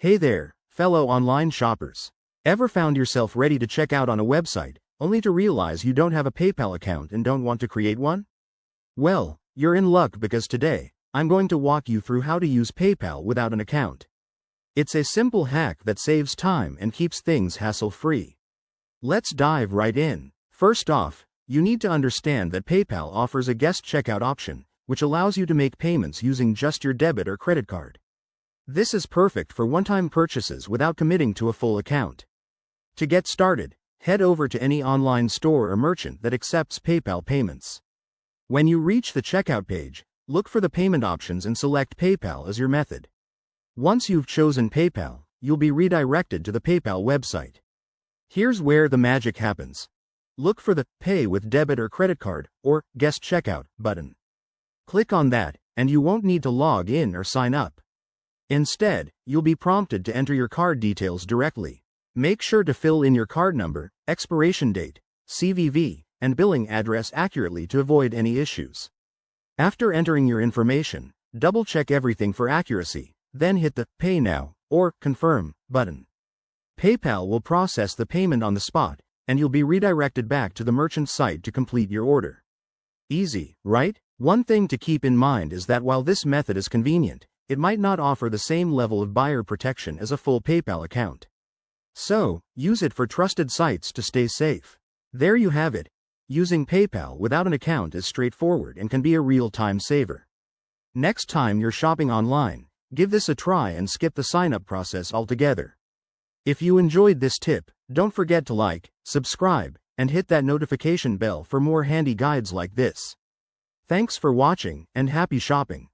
Hey there, fellow online shoppers. Ever found yourself ready to check out on a website, only to realize you don't have a PayPal account and don't want to create one? Well, you're in luck because today, I'm going to walk you through how to use PayPal without an account. It's a simple hack that saves time and keeps things hassle-free. Let's dive right in. First off, you need to understand that PayPal offers a guest checkout option, which allows you to make payments using just your debit or credit card. This is perfect for one-time purchases without committing to a full account. To get started, head over to any online store or merchant that accepts PayPal payments. When you reach the checkout page, look for the payment options and select PayPal as your method. Once you've chosen PayPal, you'll be redirected to the PayPal website. Here's where the magic happens. Look for the Pay with Debit or Credit Card or Guest Checkout button. Click on that, and you won't need to log in or sign up. Instead, you'll be prompted to enter your card details directly. Make sure to fill in your card number, expiration date, CVV, and billing address accurately to avoid any issues. After entering your information, double-check everything for accuracy, then hit the Pay Now or Confirm button. PayPal will process the payment on the spot, and you'll be redirected back to the merchant site to complete your order. Easy, right? One thing to keep in mind is that while this method is convenient, it might not offer the same level of buyer protection as a full PayPal account. So, use it for trusted sites to stay safe. There you have it. Using PayPal without an account is straightforward and can be a real time saver. Next time you're shopping online, give this a try and skip the sign-up process altogether. If you enjoyed this tip, don't forget to like, subscribe, and hit that notification bell for more handy guides like this. Thanks for watching, and happy shopping.